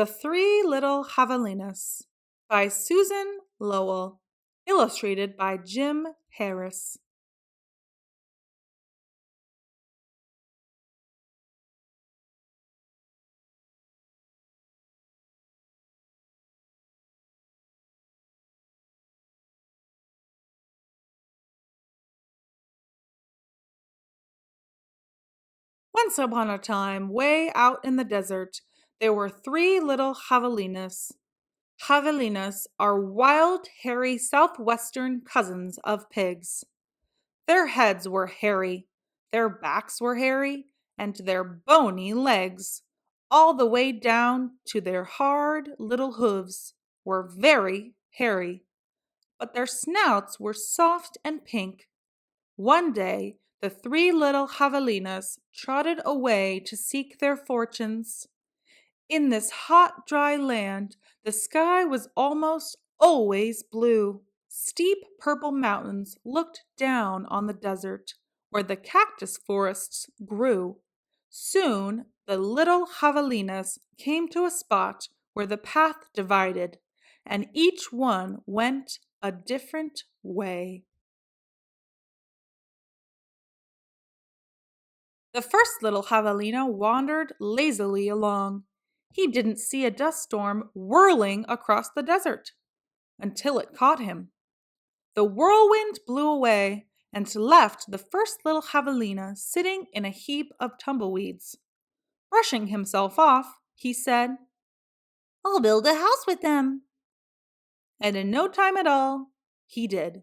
The Three Little Javelinas by Susan Lowell, illustrated by Jim Harris. Once upon a time, way out in the desert, there were three little javelinas. Javelinas are wild, hairy southwestern cousins of pigs. Their heads were hairy, their backs were hairy, and their bony legs, all the way down to their hard little hooves, were very hairy. But their snouts were soft and pink. One day, the three little javelinas trotted away to seek their fortunes. In this hot, dry land, the sky was almost always blue. Steep purple mountains looked down on the desert, where the cactus forests grew. Soon, the little javelinas came to a spot where the path divided, and each one went a different way. The first little javelina wandered lazily along. He didn't see a dust storm whirling across the desert until it caught him. The whirlwind blew away and left the first little javelina sitting in a heap of tumbleweeds. Brushing himself off, he said, "I'll build a house with them." And in no time at all, he did.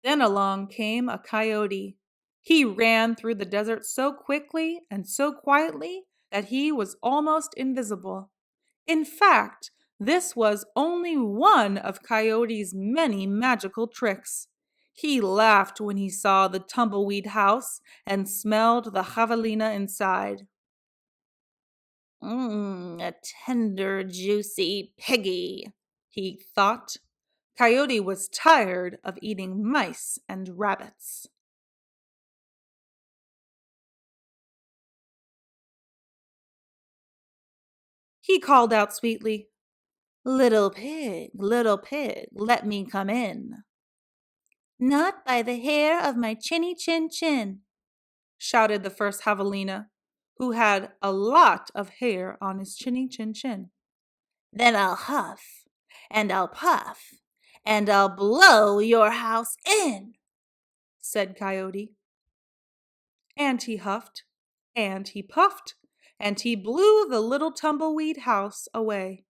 Then along came a coyote. He ran through the desert so quickly and so quietly that he was almost invisible. In fact, this was only one of Coyote's many magical tricks. He laughed when he saw the tumbleweed house and smelled the javelina inside. A tender, juicy piggy, he thought. Coyote was tired of eating mice and rabbits. He called out sweetly, little pig, let me come in." "Not by the hair of my chinny chin chin," shouted the first javelina, who had a lot of hair on his chinny chin chin. "Then I'll huff, and I'll puff, and I'll blow your house in," said Coyote. And he huffed, and he puffed, and he blew the little tumbleweed house away.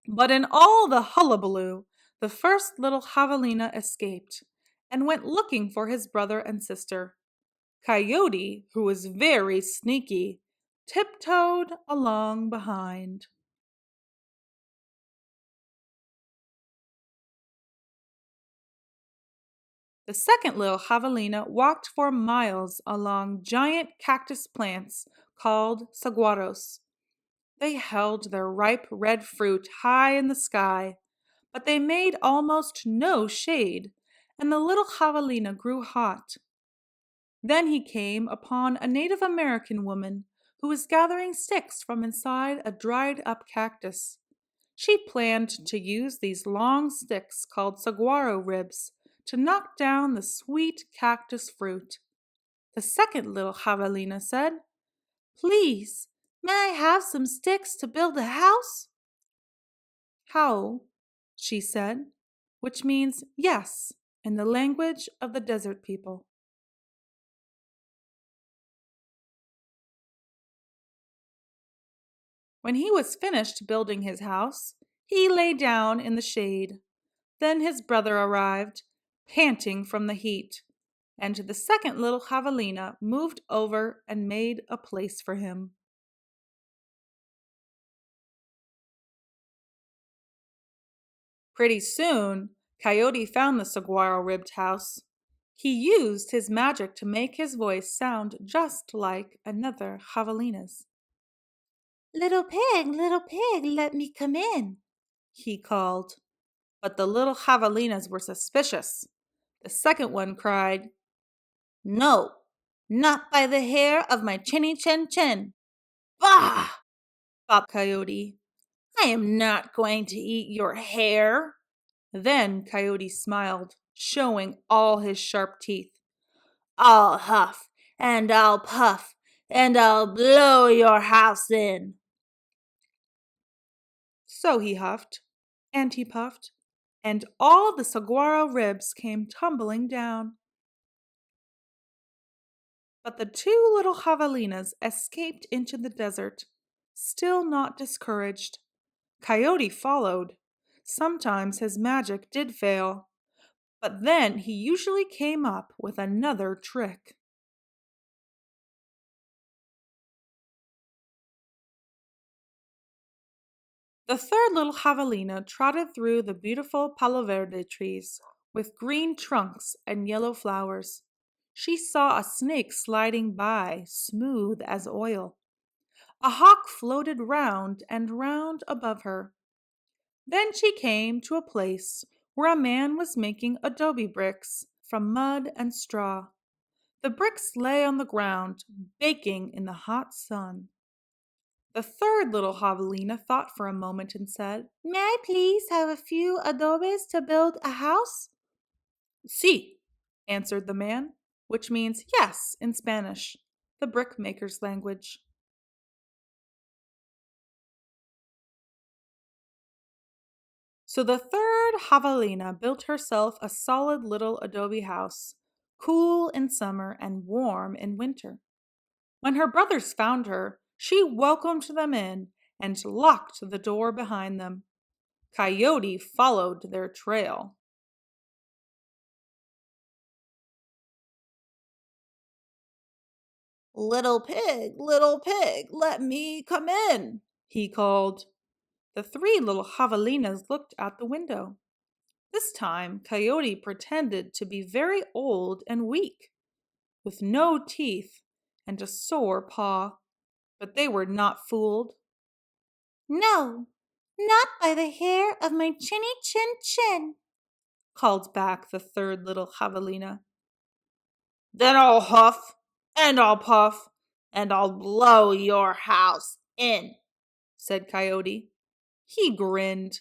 But in all the hullabaloo, the first little javelina escaped and went looking for his brother and sister. Coyote, who was very sneaky, tiptoed along behind. The second little javelina walked for miles along giant cactus plants called saguaros. They held their ripe red fruit high in the sky, but they made almost no shade, and the little javelina grew hot. Then he came upon a Native American woman who was gathering sticks from inside a dried-up cactus. She planned to use these long sticks called saguaro ribs to knock down the sweet cactus fruit. The second little javelina said, "Please, may I have some sticks to build a house?" "How," she said, which means yes in the language of the desert people. When he was finished building his house, he lay down in the shade. Then his brother arrived, panting from the heat, and the second little javelina moved over and made a place for him. Pretty soon, Coyote found the saguaro-ribbed house. He used his magic to make his voice sound just like another javelina's. Little pig, let me come in," he called. But the little javelinas were suspicious. The second one cried, "No, Not by the hair of my chinny chin chin. Bah! Thought Coyote. I am not going to eat your hair. Then Coyote smiled, showing all his sharp teeth. I'll huff, and I'll puff, and I'll blow your house in. So he huffed, and he puffed, and all the saguaro ribs came tumbling down. But the two little javelinas escaped into the desert, still not discouraged. Coyote followed. Sometimes his magic did fail, but then he usually came up with another trick. The third little javelina trotted through the beautiful palo verde trees with green trunks and yellow flowers. She saw a snake sliding by, smooth as oil. A hawk floated round and round above her. Then she came to a place where a man was making adobe bricks from mud and straw. The bricks lay on the ground, baking in the hot sun. The third little javelina thought for a moment and said, May I please have a few adobes to build a house? Sí, answered the man, which means yes in Spanish, the brickmaker's language. So the third javelina built herself a solid little adobe house, cool in summer and warm in winter. When her brothers found her, she welcomed them in and locked the door behind them. Coyote followed their trail. Little pig, let me come in, he called. The three little javelinas looked at the window. This time, Coyote pretended to be very old and weak, with no teeth and a sore paw. But they were not fooled. No, not by the hair of my chinny chin chin, called back the third little javelina. Then I'll huff, and I'll puff, and I'll blow your house in, said Coyote. He grinned,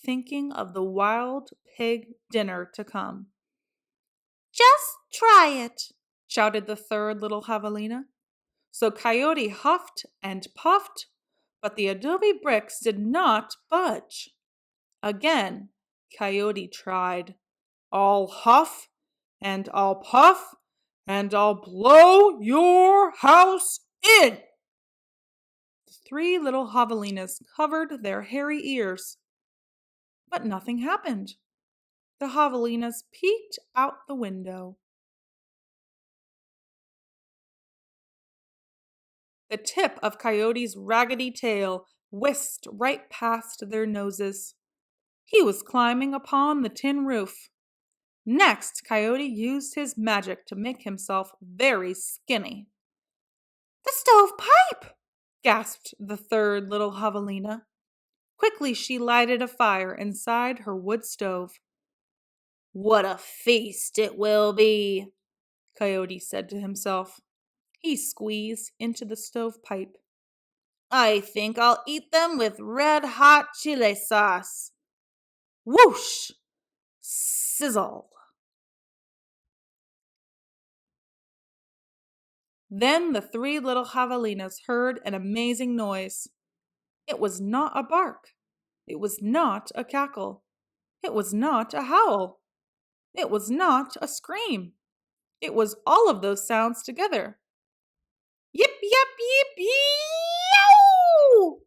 thinking of the wild pig dinner to come. Just try it, shouted the third little javelina. So Coyote huffed and puffed, but the adobe bricks did not budge. Again, Coyote tried. I'll huff, and I'll puff, and I'll blow your house in. The three little javelinas covered their hairy ears, but nothing happened. The javelinas peeked out the window. The tip of Coyote's raggedy tail whisked right past their noses. He was climbing upon the tin roof. Next, Coyote used his magic to make himself very skinny. The stovepipe! Gasped the third little javelina. Quickly she lighted a fire inside her wood stove. What a feast it will be, Coyote said to himself. He squeezed into the stovepipe. I think I'll eat them with red-hot chili sauce. Whoosh! Sizzle! Then the three little javelinas heard an amazing noise. It was not a bark. It was not a cackle. It was not a howl. It was not a scream. It was all of those sounds together. Yip, yip, yip, yow!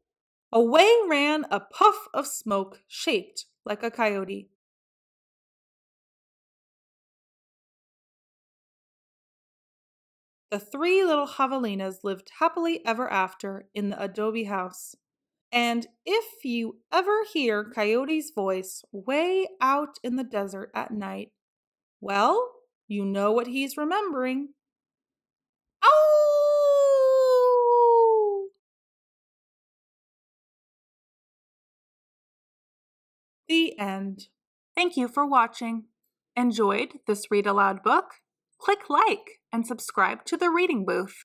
Away ran a puff of smoke shaped like a coyote. The three little javelinas lived happily ever after in the adobe house. And if you ever hear Coyote's voice way out in the desert at night, well, you know what he's remembering. Ow! The end. Thank you for watching. Enjoyed this read aloud book? Click like and subscribe to the Reading Booth.